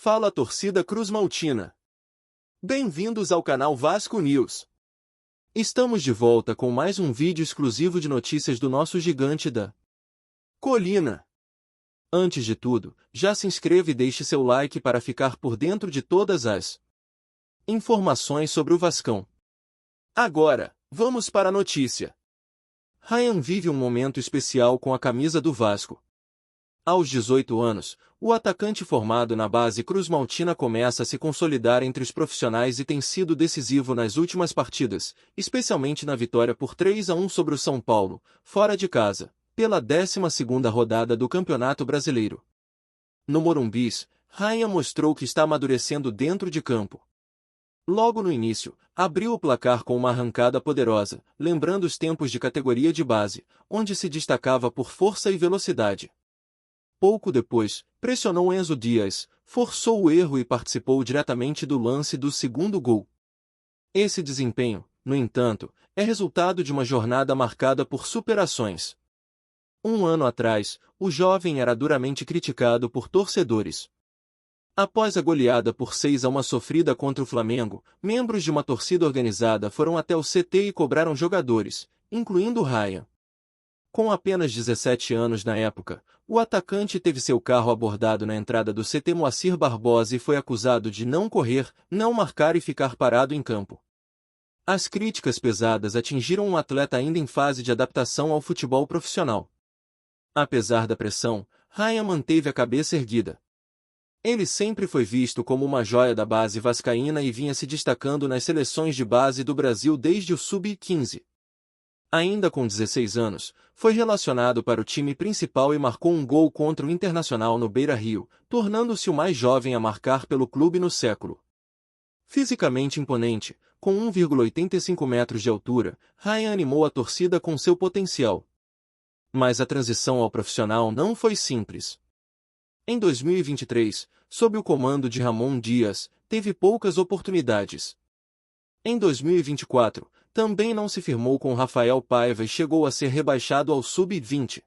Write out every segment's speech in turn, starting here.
Fala torcida cruzmaltina! Bem-vindos ao canal Vasco News. Estamos de volta com mais um vídeo exclusivo de notícias do nosso gigante da colina. Antes de tudo, já se inscreva e deixe seu like para ficar por dentro de todas as informações sobre o Vascão. Agora, vamos para a notícia. Ryan vive um momento especial com a camisa do Vasco. Aos 18 anos, o atacante formado na base cruzmaltina começa a se consolidar entre os profissionais e tem sido decisivo nas últimas partidas, especialmente na vitória por 3-1 sobre o São Paulo, fora de casa, pela 12ª rodada do Campeonato Brasileiro. No Morumbis, Ryan mostrou que está amadurecendo dentro de campo. Logo no início, abriu o placar com uma arrancada poderosa, lembrando os tempos de categoria de base, onde se destacava por força e velocidade. Pouco depois, pressionou Enzo Dias, forçou o erro e participou diretamente do lance do segundo gol. Esse desempenho, no entanto, é resultado de uma jornada marcada por superações. Um ano atrás, o jovem era duramente criticado por torcedores. Após a goleada por 6-1 sofrida contra o Flamengo, membros de uma torcida organizada foram até o CT e cobraram jogadores, incluindo Ryan. Com apenas 17 anos na época, o atacante teve seu carro abordado na entrada do CT Moacir Barbosa e foi acusado de não correr, não marcar e ficar parado em campo. As críticas pesadas atingiram um atleta ainda em fase de adaptação ao futebol profissional. Apesar da pressão, Ryan manteve a cabeça erguida. Ele sempre foi visto como uma joia da base vascaína e vinha se destacando nas seleções de base do Brasil desde o sub-15. Ainda com 16 anos, foi relacionado para o time principal e marcou um gol contra o Internacional no Beira-Rio, tornando-se o mais jovem a marcar pelo clube no século. Fisicamente imponente, com 1,85 metros de altura, Ryan animou a torcida com seu potencial. Mas a transição ao profissional não foi simples. Em 2023, sob o comando de Ramon Dias, teve poucas oportunidades. Em 2024, também não se firmou com Rafael Paiva e chegou a ser rebaixado ao sub-20.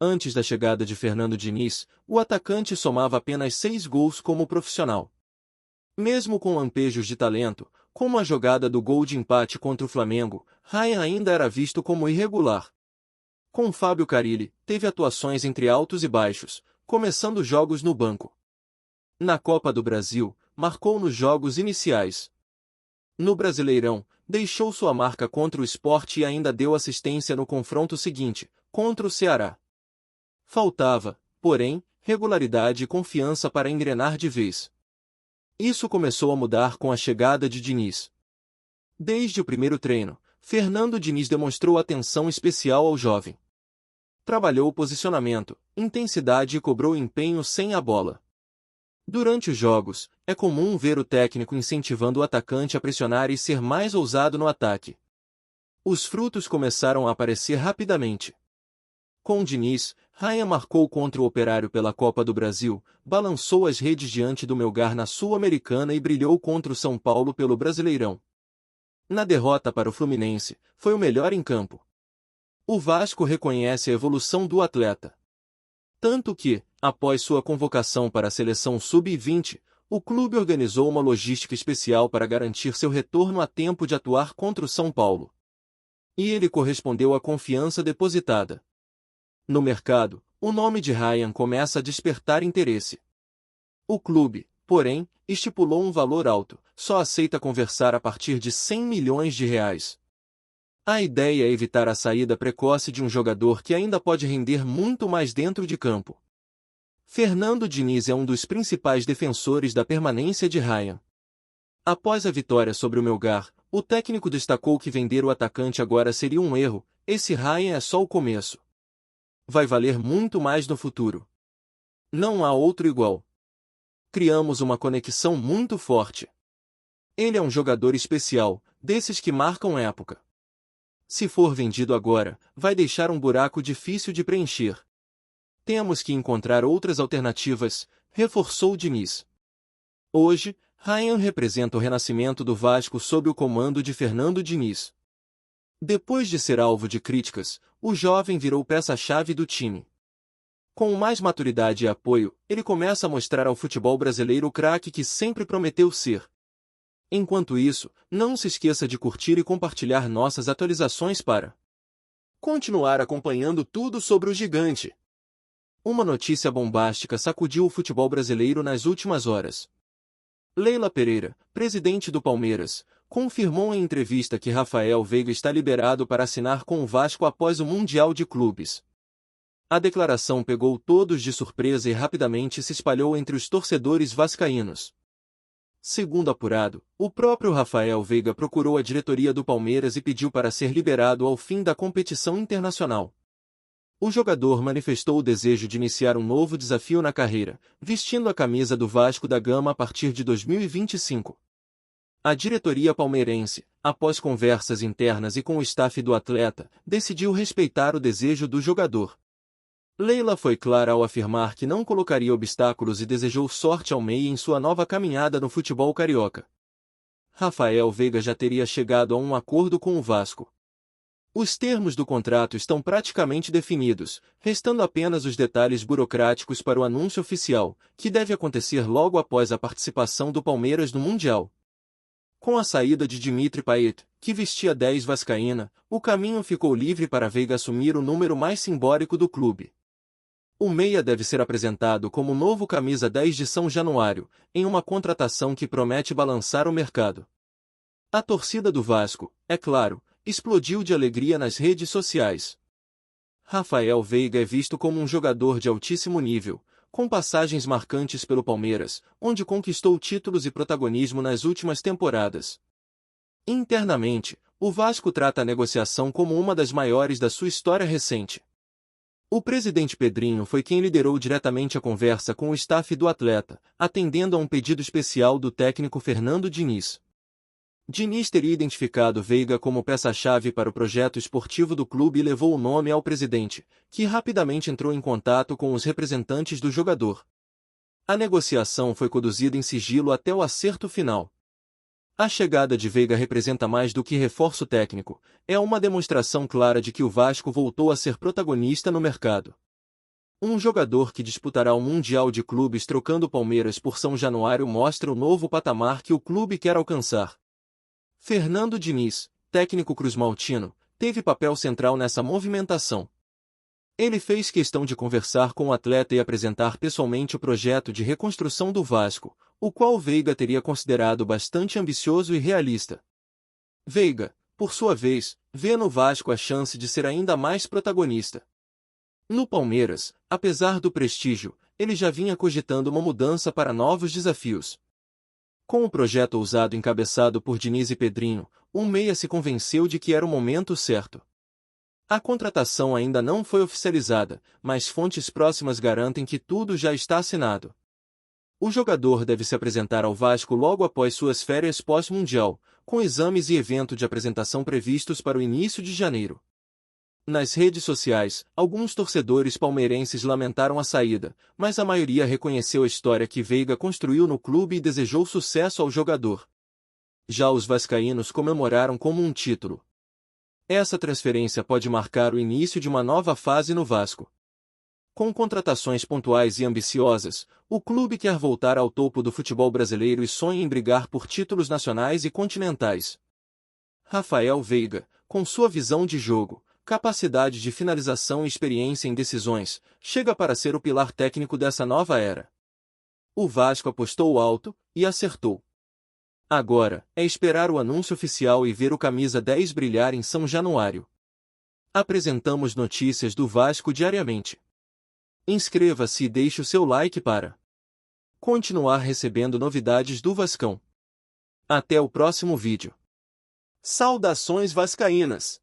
Antes da chegada de Fernando Diniz, o atacante somava apenas 6 gols como profissional. Mesmo com lampejos de talento, como a jogada do gol de empate contra o Flamengo, Ryan ainda era visto como irregular. Com Fábio Carille, teve atuações entre altos e baixos, começando jogos no banco. Na Copa do Brasil, marcou nos jogos iniciais. No Brasileirão, deixou sua marca contra o Sport e ainda deu assistência no confronto seguinte, contra o Ceará. Faltava, porém, regularidade e confiança para engrenar de vez. Isso começou a mudar com a chegada de Diniz. Desde o primeiro treino, Fernando Diniz demonstrou atenção especial ao jovem. Trabalhou o posicionamento, intensidade e cobrou empenho sem a bola. Durante os jogos, é comum ver o técnico incentivando o atacante a pressionar e ser mais ousado no ataque. Os frutos começaram a aparecer rapidamente. Com Diniz, Ryan marcou contra o Operário pela Copa do Brasil, balançou as redes diante do Melgar na Sul-Americana e brilhou contra o São Paulo pelo Brasileirão. Na derrota para o Fluminense, foi o melhor em campo. O Vasco reconhece a evolução do atleta. Tanto que, após sua convocação para a seleção sub-20, o clube organizou uma logística especial para garantir seu retorno a tempo de atuar contra o São Paulo. E ele correspondeu à confiança depositada. No mercado, o nome de Ryan começa a despertar interesse. O clube, porém, estipulou um valor alto, só aceita conversar a partir de 100 milhões de reais. A ideia é evitar a saída precoce de um jogador que ainda pode render muito mais dentro de campo. Fernando Diniz é um dos principais defensores da permanência de Ryan. Após a vitória sobre o Melgar, o técnico destacou que vender o atacante agora seria um erro, esse Ryan é só o começo. Vai valer muito mais no futuro. Não há outro igual. Criamos uma conexão muito forte. Ele é um jogador especial, desses que marcam época. Se for vendido agora, vai deixar um buraco difícil de preencher. Temos que encontrar outras alternativas, reforçou Diniz. Hoje, Ryan representa o renascimento do Vasco sob o comando de Fernando Diniz. Depois de ser alvo de críticas, o jovem virou peça-chave do time. Com mais maturidade e apoio, ele começa a mostrar ao futebol brasileiro o craque que sempre prometeu ser. Enquanto isso, não se esqueça de curtir e compartilhar nossas atualizações para continuar acompanhando tudo sobre o gigante. Uma notícia bombástica sacudiu o futebol brasileiro nas últimas horas. Leila Pereira, presidente do Palmeiras, confirmou em entrevista que Rafael Veiga está liberado para assinar com o Vasco após o Mundial de Clubes. A declaração pegou todos de surpresa e rapidamente se espalhou entre os torcedores vascaínos. Segundo apurado, o próprio Rafael Veiga procurou a diretoria do Palmeiras e pediu para ser liberado ao fim da competição internacional. O jogador manifestou o desejo de iniciar um novo desafio na carreira, vestindo a camisa do Vasco da Gama a partir de 2025. A diretoria palmeirense, após conversas internas e com o staff do atleta, decidiu respeitar o desejo do jogador. Leila foi clara ao afirmar que não colocaria obstáculos e desejou sorte ao meia em sua nova caminhada no futebol carioca. Rafael Veiga já teria chegado a um acordo com o Vasco. Os termos do contrato estão praticamente definidos, restando apenas os detalhes burocráticos para o anúncio oficial, que deve acontecer logo após a participação do Palmeiras no Mundial. Com a saída de Dimitri Payet, que vestia 10 vascaína, o caminho ficou livre para Veiga assumir o número mais simbólico do clube. O meia deve ser apresentado como novo camisa 10 de São Januário, em uma contratação que promete balançar o mercado. A torcida do Vasco, é claro, explodiu de alegria nas redes sociais. Rafael Veiga é visto como um jogador de altíssimo nível, com passagens marcantes pelo Palmeiras, onde conquistou títulos e protagonismo nas últimas temporadas. Internamente, o Vasco trata a negociação como uma das maiores da sua história recente. O presidente Pedrinho foi quem liderou diretamente a conversa com o staff do atleta, atendendo a um pedido especial do técnico Fernando Diniz. Diniz teria identificado Veiga como peça-chave para o projeto esportivo do clube e levou o nome ao presidente, que rapidamente entrou em contato com os representantes do jogador. A negociação foi conduzida em sigilo até o acerto final. A chegada de Veiga representa mais do que reforço técnico, é uma demonstração clara de que o Vasco voltou a ser protagonista no mercado. Um jogador que disputará o Mundial de Clubes trocando Palmeiras por São Januário mostra o novo patamar que o clube quer alcançar. Fernando Diniz, técnico cruzmaltino, teve papel central nessa movimentação. Ele fez questão de conversar com o atleta e apresentar pessoalmente o projeto de reconstrução do Vasco, o qual Veiga teria considerado bastante ambicioso e realista. Veiga, por sua vez, vê no Vasco a chance de ser ainda mais protagonista. No Palmeiras, apesar do prestígio, ele já vinha cogitando uma mudança para novos desafios. Com o projeto ousado encabeçado por Diniz e Pedrinho, o meia se convenceu de que era o momento certo. A contratação ainda não foi oficializada, mas fontes próximas garantem que tudo já está assinado. O jogador deve se apresentar ao Vasco logo após suas férias pós-mundial, com exames e evento de apresentação previstos para o início de janeiro. Nas redes sociais, alguns torcedores palmeirenses lamentaram a saída, mas a maioria reconheceu a história que Veiga construiu no clube e desejou sucesso ao jogador. Já os vascaínos comemoraram como um título. Essa transferência pode marcar o início de uma nova fase no Vasco. Com contratações pontuais e ambiciosas, o clube quer voltar ao topo do futebol brasileiro e sonha em brigar por títulos nacionais e continentais. Rafael Veiga, com sua visão de jogo, capacidade de finalização e experiência em decisões, chega para ser o pilar técnico dessa nova era. O Vasco apostou alto e acertou. Agora, é esperar o anúncio oficial e ver o camisa 10 brilhar em São Januário. Apresentamos notícias do Vasco diariamente. Inscreva-se e deixe o seu like para continuar recebendo novidades do Vascão. Até o próximo vídeo. Saudações vascaínas!